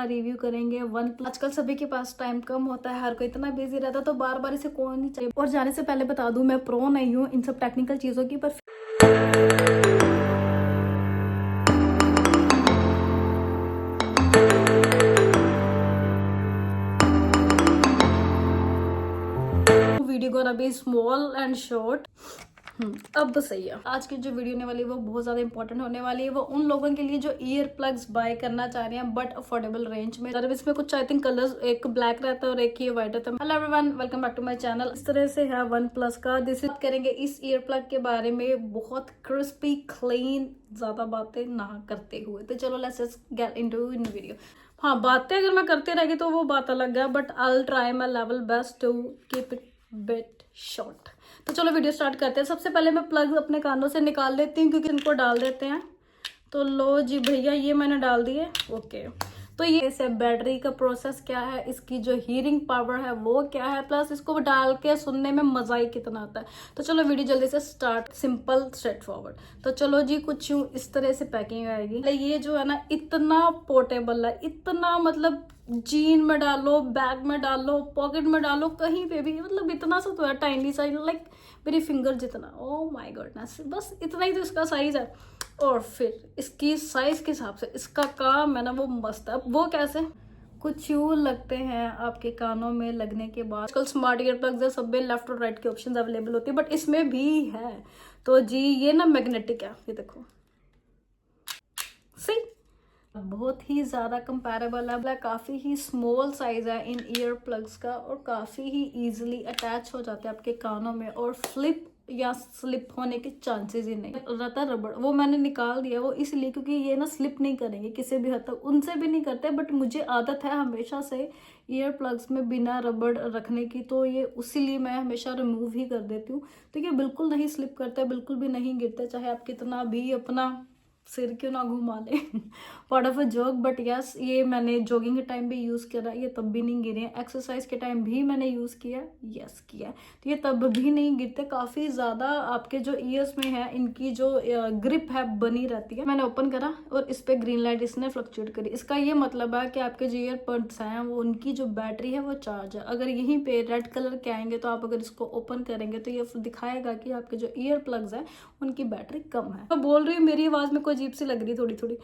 Review करेंगे one plus. आजकल सभी के पास टाइम कम होता है, हर कोई इतना बिजी रहता है, तो बार बार इसे कौन नहीं चाहिए। और जाने से पहले बता दूं, मैं प्रो नहीं हूँ इन सब टेक्निकल चीज़ों की, पर video gonna be small and short. अब सही है। आज की जो वीडियो होने वाली है वो बहुत ज़्यादा इंपॉर्टेंट होने वाली है। वो उन लोगों के लिए जो ईयर प्लग्स बाय करना चाह रहे हैं बट अफोर्डेबल रेंज में। इसमें कुछ आई थिंक कलर्स, एक ब्लैक रहता है और एक ये व्हाइट रहता है। Hello everyone, welcome back to my channel. इस तरह से है वन प्लस का। बात करेंगे इस ईयर प्लग के बारे में बहुत क्रिस्पी क्लीन, ज़्यादा बातें ना करते हुए। तो चलो let's just get into in video. हाँ, बातें अगर मैं करते रहेगी तो वो बात अलग है, but I will try my level best to keep it bit short. तो चलो वीडियो स्टार्ट करते हैं। सबसे पहले मैं प्लग अपने कानों से निकाल लेती हूँ क्योंकि इनको डाल देते हैं। तो लो जी भैया, ये मैंने डाल दिए। ओके, तो ये इसे बैटरी का प्रोसेस क्या है, इसकी जो हीयरिंग पावर है वो क्या है, प्लस इसको डाल के सुनने में मजा ही कितना आता है। तो चलो वीडियो जल्दी से स्टार्ट, सिंपल स्ट्रेट फॉरवर्ड। तो चलो जी, कुछ यूं इस तरह से पैकिंग आएगी। ये जो है ना, इतना पोर्टेबल है, इतना मतलब जीन में डालो, बैग में डालो, पॉकेट में डालो, कहीं पे भी, मतलब इतना सा तो है, टाइनी साइज, लाइक मेरी फिंगर जितना। ओह माय गॉडनेस, बस इतना ही तो इसका साइज है। और फिर इसकी साइज के हिसाब से इसका काम है ना वो मस्त है। वो कैसे, कुछ यूँ लगते हैं आपके कानों में लगने के बाद। आजकल स्मार्ट ईयर प्लग्स है, सब में लेफ्ट और राइट की ऑप्शन अवेलेबल होती है, बट इसमें भी है। तो जी ये ना मैग्नेटिक है, ये देखो, सी बहुत ही ज़्यादा कंपैरेबल है। काफ़ी ही स्मॉल साइज है इन ईयर प्लग्स का, और काफ़ी ही इजीली अटैच हो जाते हैं आपके कानों में, और फ्लिप या स्लिप होने के चांसेस ही नहीं रहता। रबड़ वो मैंने निकाल दिया, वो इसलिए क्योंकि ये ना स्लिप नहीं करेंगे किसी भी हद तक, उनसे भी नहीं करते, बट मुझे आदत है हमेशा से ईयर प्लग्स में बिना रबड़ रखने की, तो ये उसीलिए मैं हमेशा रिमूव ही कर देती हूँ। तो ये बिल्कुल नहीं स्लिप करते, बिल्कुल भी नहीं गिरते, चाहे आप कितना भी अपना सिर क्यों ना घुमा ले। Part of a joke, but yes, ये मैंने जॉगिंग के टाइम भी यूज़ करा, ये तब भी नहीं गिरे। एक्सरसाइज के टाइम भी मैंने यूज़ किया, यस किया, तो ये तब भी नहीं गिरते। काफ़ी ज़्यादा आपके जो ईयर्स में है इनकी जो ग्रिप है बनी रहती है। मैंने ओपन करा और इस पर ग्रीन लाइट इसने फ्लक्चुएट करी। इसका ये मतलब है कि आपके जो ईयरबड्स हैं वो, उनकी जो बैटरी है वो चार्ज है। अगर यहीं पे रेड कलर के आएंगे तो आप अगर इसको ओपन करेंगे तो ये दिखाएगा कि आपके जो ईयर प्लग्स हैं उनकी बैटरी कम है। मैं बोल रही हूँ, मेरी आवाज़ में कोई अजीब सी लग रही थोड़ी थोड़ी,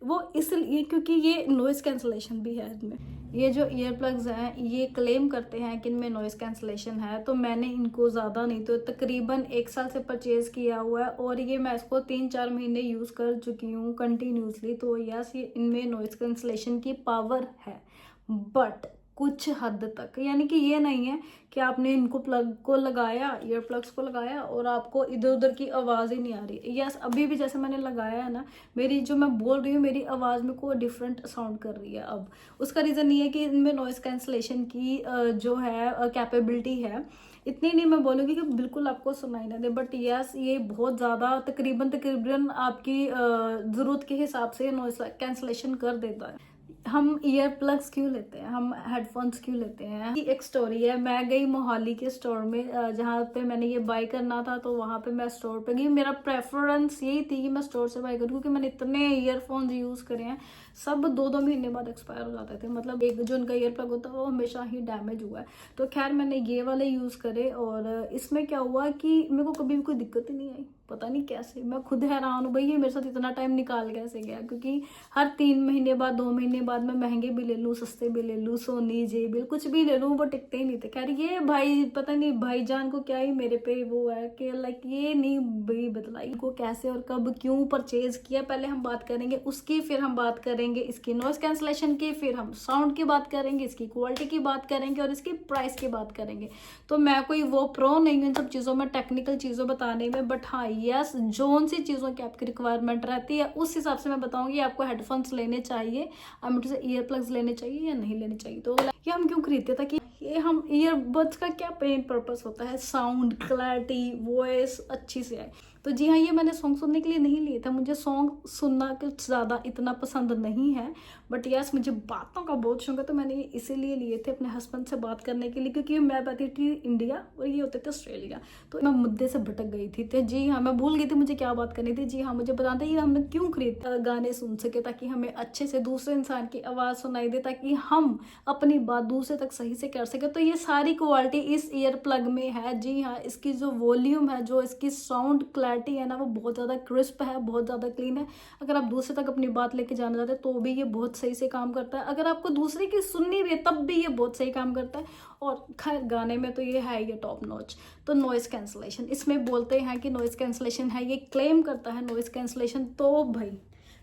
वो इसलिए क्योंकि ये नॉइस कैंसलेशन भी है इनमें। ये जो ईयर प्लग्स हैं ये क्लेम करते हैं कि इनमें नॉइस कैंसलेशन है, तो मैंने इनको ज़्यादा नहीं तो तकरीबन 1 साल से परचेज़ किया हुआ है, और ये मैं इसको 3-4 महीने यूज़ कर चुकी हूँ कंटिन्यूसली। तो यस, ये इनमें नॉइस कैंसलेशन की पावर है, बट कुछ हद तक। यानी कि ये नहीं है कि आपने इनको प्लग को लगाया, ईयर प्लग्स को लगाया और आपको इधर उधर की आवाज़ ही नहीं आ रही। यस, अभी भी जैसे मैंने लगाया है ना, मेरी जो मैं बोल रही हूँ मेरी आवाज़ में कोई डिफरेंट साउंड कर रही है। अब उसका रीज़न ये है कि इनमें नॉइस कैंसलेशन की जो है कैपेबिलिटी है, इतनी नहीं मैं बोलूँगी कि बिल्कुल आपको सुनाई ना दे, बट यस, ये बहुत ज़्यादा तकरीबन आपकी ज़रूरत के हिसाब से नॉइस कैंसलेशन कर देता है। हम ईयर प्लग्स क्यों लेते हैं, हम हेडफोन्स क्यों लेते हैं? एक स्टोरी है। मैं गई मोहाली के स्टोर में, जहाँ पे मैंने ये बाय करना था, तो वहाँ पे मैं स्टोर पे गई। मेरा प्रेफरेंस यही थी कि मैं स्टोर से बाय करूँ, क्योंकि मैंने इतने ईयरफोन्स यूज़ करे हैं, सब 2-2 महीने बाद एक्सपायर हो जाते थे। मतलब एक जो उनका ईयर प्लग होता है वो हमेशा ही डैमेज हुआ है। तो खैर मैंने ये वाले यूज़ करे, और इसमें क्या हुआ कि मेरे को कभी भी कोई दिक्कत ही नहीं आई। पता नहीं कैसे, मैं खुद हैरान हूँ भाई, ये मेरे साथ इतना टाइम निकाल कैसे गया। क्योंकि हर 3 महीने बाद, 2 महीने बाद मैं महंगे भी ले लूँ, सस्ते भी ले लूँ, सोनी JBL कुछ भी ले लूँ, वो टिकते ही नहीं थे। खैर ये भाई, पता नहीं भाईजान को क्या ही मेरे पे वो है कि लाइक ये नहीं भाई बतलाई को कैसे और कब क्यों परचेज किया। पहले हम बात करेंगे उसकी, फिर हम बात करेंगे इसकी नॉइस कैंसलेशन की, फिर हम साउंड की बात करेंगे, इसकी क्वालिटी की बात करेंगे, और इसकी प्राइस की बात करेंगे। तो मैं कोई वो प्रो नहीं हूँ इन सब चीज़ों में, टेक्निकल चीज़ों बताने में, बट हाँ यस, जोन सी चीज़ों की आपकी रिक्वायरमेंट रहती है उस हिसाब से मैं बताऊंगी आपको हेडफोन्स लेने चाहिए, आप से ईयर प्लग्स लेने चाहिए या नहीं लेने चाहिए। तो ये हम क्यों खरीदते थे कि ये हम ईयरबड्स का क्या मेन पर्पस होता है, साउंड क्लैरिटी, वॉइस अच्छी से आए। तो जी हाँ, ये मैंने सॉन्ग सुनने के लिए नहीं लिए था, मुझे सॉन्ग सुनना कुछ ज़्यादा इतना पसंद नहीं है, बट यस मुझे बातों का बहुत शौक है। तो मैंने ये इसीलिए लिए थे अपने हस्बैंड से बात करने के लिए, क्योंकि मैं रहती थी इंडिया और ये होते थे ऑस्ट्रेलिया। तो मैं मुद्दे से भटक गई थी। तो जी हाँ, मैं भूल गई थी मुझे क्या बात करनी थी। जी हाँ, मुझे बताते ये हमने क्यों खरीदा, गाने सुन सके ताकि हमें अच्छे से दूसरे इंसान की आवाज़ सुनाई दे, ताकि हम अपनी बात दूसरे तक सही से कर सके। तो ये सारी क्वालिटी इस ईयर प्लग में है। जी हाँ, इसकी जो वॉल्यूम है, जो इसकी साउंड क्लैरिटी है ना, वो बहुत ज़्यादा क्रिस्प है, बहुत ज़्यादा क्लीन है। अगर आप दूसरे तक अपनी बात लेके जाना चाहते हैं तो भी ये बहुत सही से काम करता है। अगर आपको दूसरे की सुननी भी है तब भी ये बहुत सही काम करता है। और खैर गाने में तो ये है ये टॉप नॉच। तो नॉइस कैंसलेशन, इसमें बोलते हैं कि नॉइस कैंसलेशन है, ये क्लेम करता है नॉइस कैंसलेशन। तो भाई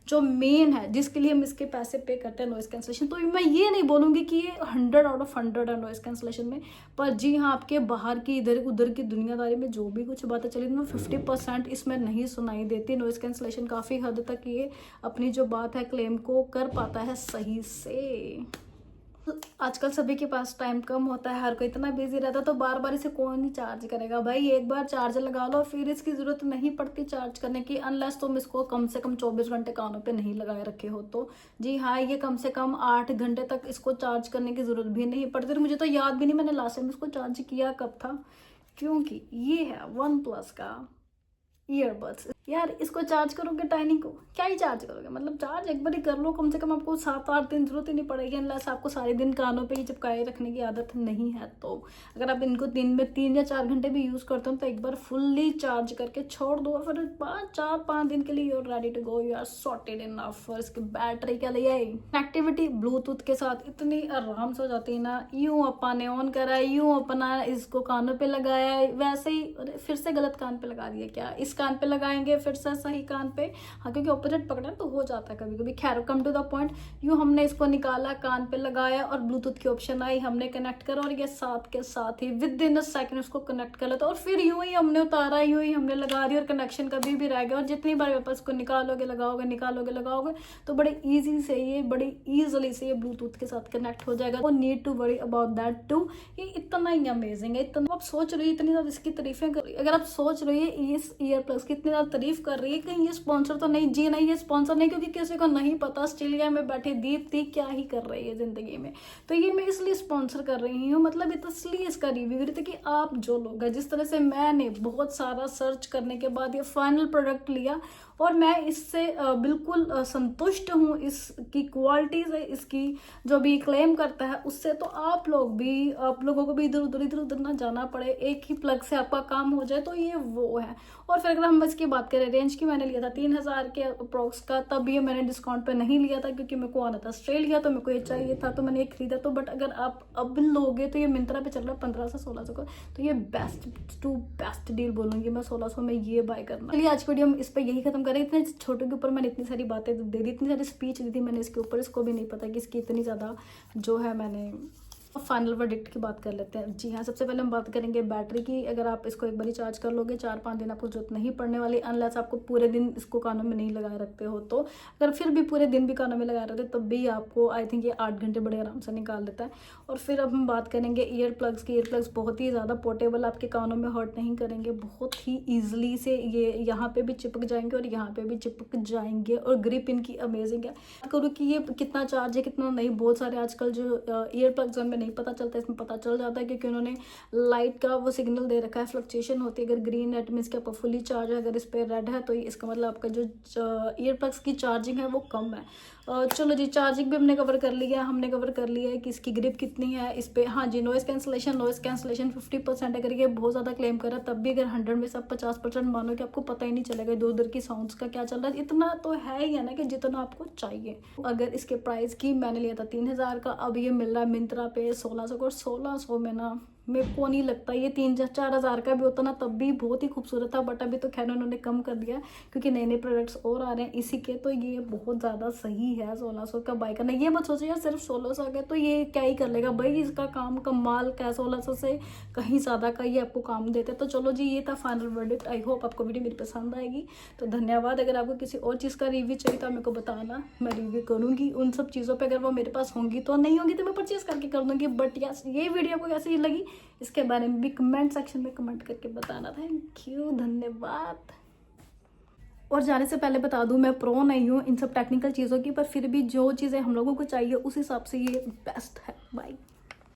जो मेन है जिसके लिए हम इसके पैसे पे करते हैं नॉइस कैंसलेशन, तो मैं ये नहीं बोलूँगी कि ये 100 आउट ऑफ 100 है नॉइस कैंसलेशन में। पर जी हाँ, आपके बाहर की इधर उधर की दुनियादारी में जो भी कुछ बातें चली वो 50% इसमें नहीं सुनाई देती। नॉइस कैंसलेशन काफ़ी हद तक ये अपनी जो बात है क्लेम को कर पाता है सही से। आजकल सभी के पास टाइम कम होता है, हर कोई इतना बिजी रहता है, तो बार बार इसे कौन ही चार्ज करेगा भाई। एक बार चार्जर लगा लो, फिर इसकी ज़रूरत नहीं पड़ती चार्ज करने की, अनलेस तुम इसको कम से कम 24 घंटे कानों पे नहीं लगाए रखे हो तो। जी हाँ, ये कम से कम 8 घंटे तक इसको चार्ज करने की ज़रूरत भी नहीं पड़ती। तो मुझे तो याद भी नहीं मैंने लास्ट टाइम इसको चार्ज किया कब था, क्योंकि ये है वन प्लस का ईयरबड्स। यार इसको चार्ज करोगे टाइनी को, क्या ही चार्ज करोगे, मतलब चार्ज एक बार ही कर लो, कम से कम आपको 7-8 दिन जरूरत ही नहीं पड़ेगी, अनलेस आपको सारे दिन कानों पे ही चिपकाए रखने की आदत नहीं है। तो अगर आप इनको दिन में 3 या 4 घंटे भी यूज़ करते हो तो एक बार फुल्ली चार्ज करके छोड़ दो, फिर 4-5 दिन के लिए you are ready to go, you are sorted enough. और इसकी बैटरी के लिए कनेक्टिविटी ब्लूटूथ के साथ इतनी आराम से हो जाती है ना, यूँ अपा ने ऑन करा, यूँ अपना इसको कानों पे लगाया, वैसे ही फिर से गलत कान पे लगा दिया, क्या इस कान पे लगाएंगे फिर से सही कान पे, हाँ क्योंकि ऑपोजिट पकड़ा तो हो जाता है कभी कभी। खैर कम टू द पॉइंट, यूँ हमने इसको निकाला, कान पे लगाया और ब्लूटूथ की ऑप्शन आई, हमने कनेक्ट करा और ये साथ के साथ ही विद इन अ सेकंड उसको कनेक्ट कर लेता। और फिर यूं ही हमने उतारा, यूं ही हमने लगा दिया और कनेक्शन कभी भी रह गया। और जितनी बार वापस इसको निकालोगे लगाओगे, निकालोगे लगाओगे, तो बड़े ईजी से ये बड़ी ईजिली से ये ब्लूटूथ के साथ कनेक्ट हो जाएगा। वो need to worry about that too. ये इतना ही अमेजिंग है, इतना आप सोच रही है, इतनी ज़्यादा इसकी तारीफें कर रही है। अगर आप सोच रही है इस ईयर प्लस की इतनी ज़्यादा तारीफ कर रही है, कहीं ये स्पॉन्सर तो नहीं, जी नहीं ये स्पॉन्सर नहीं, क्योंकि किसी को नहीं पता ऑस्ट्रेलिया में बैठे दीप्ति क्या ही कर रही है जिंदगी में। तो ये मैं इसलिए स्पॉन्सर कर रही हूँ, मतलब इसलिए इसका रिव्यू कर रही थी कि आप जो लोग हैं, जिस तरह से मैंने बहुत सारा सर्च करने के बाद ये फाइनल प्रोडक्ट लिया और मैं इससे बिल्कुल संतुष्ट हूँ, इसकी क्वालिटी से, इसकी जो भी क्लेम करता है उससे। तो आप लोगों को भी इधर उधर ना जाना पड़े, एक ही प्लग से आपका काम हो जाए, तो ये वो है। और फिर अगर हम इसकी बात करें रेंज की, मैंने लिया था 3000 के अप्रोक्स का, तब ये मैंने डिस्काउंट पे नहीं लिया था क्योंकि मेरे को आना था ऑस्ट्रेलिया, तो मेरे को ये चाहिए था तो मैंने ये खरीदा। तो बट अगर आप अब लोगे तो ये मिंत्रा पे चल रहा है 1500 से 1600 का, तो ये बेस्ट डील बोलूँगी मैं, 1600 में ये बाय करना। चलिए आज की वीडियो हम इस पर यही खत्म करें। इतने छोटे के ऊपर मैंने इतनी सारी बातें दे दी, इतनी सारी स्पीच दी थी मैंने इसके ऊपर, इसको भी नहीं पता कि इसकी इतनी ज़्यादा जो है मैंने। फाइनल वर्डिक्ट की बात कर लेते हैं। जी हाँ, सबसे पहले हम बात करेंगे बैटरी की। अगर आप इसको एक बार ही चार्ज कर लोगे 4-5 दिन आपको जरूरत नहीं पड़ने वाली, अनलेस आपको पूरे दिन इसको कानों में नहीं लगाए रखते हो। तो अगर फिर भी पूरे दिन भी कानों में लगाए रखते तब भी आपको आई थिंक ये 8 घंटे बड़े आराम से निकाल देता है। और फिर अब हम बात करेंगे ईयर प्लग्स की। ईयर प्लग्स बहुत ही ज़्यादा पोर्टेबल, आपके कानों में हर्ट नहीं करेंगे, बहुत ही ईजिली से ये यहाँ पे भी चिपक जाएंगे और यहाँ पे भी चिपक जाएंगे। और ग्रिप इनकी अमेजिंग है। बात करूँ कि ये कितना चार्ज है कितना नहीं, बहुत सारे आजकल जो ईयर प्लग्स उनमें नहीं पता चलता, इसमें पता चल जाता है क्योंकि उन्होंने लाइट का वो सिग्नल दे रखा है, फ्लक्चुएशन होती है। अगर ग्रीन है मीन्स कि आपका फुली चार्ज है, अगर इस पर रेड है तो इसका मतलब आपका जो ईयर प्लग्स की चार्जिंग है वो कम है। चलो जी, चार्जिंग भी हमने कवर कर लिया, हमने कवर कर लिया है कि इसकी ग्रिप कितनी है इस पर। हाँ जी, नॉइस कैंसलेशन 50%। अगर ये बहुत ज़्यादा क्लेम कर रहा है तब भी अगर 100 में से आप 50% मानो कि आपको पता ही नहीं चलेगा इधर उधर की साउंड्स का क्या चल रहा है। इतना तो है ही है ना कि जितना आपको चाहिए। अगर इसके प्राइस की मैंने लिया था 3000 का, अब ये मिल रहा है मिंत्रा पे 1600 का। और 1600 में ना मेरे को नहीं लगता ये 3-4 हज़ार का भी होता ना तब भी बहुत ही खूबसूरत था। बट अभी तो खैर उन्होंने कम कर दिया क्योंकि नए नए प्रोडक्ट्स और आ रहे हैं इसी के, तो ये बहुत ज़्यादा सही है 1600 का बाय करना। ये मत सोचो यार सिर्फ 1600 का तो ये क्या ही कर लेगा भाई, इसका काम कमाल का 1600 से कहीं ज़्यादा का ये आपको काम देते हैं। तो चलो जी, ये था फाइनल वर्डिक्ट। आई होप आपको वीडियो मेरी पसंद आएगी, तो धन्यवाद। अगर आपको किसी और चीज़ का रिव्यू चाहिए तो मेरे को बताना, मैं रिव्यू करूँगी उन सब चीज़ों पर। अगर वो मेरे पास होंगी तो, नहीं होंगी तो मैं परचेज़ करके कर दूँगी। बट यस, ये वीडियो आपको कैसी लगी इसके बारे में भी कमेंट सेक्शन में कमेंट करके बताना। थैंक यू, धन्यवाद। और जाने से पहले बता दूं, मैं प्रो नहीं हूँ इन सब टेक्निकल चीज़ों की, पर फिर भी जो चीज़ें हम लोगों को चाहिए उस हिसाब से ये बेस्ट है। बाय।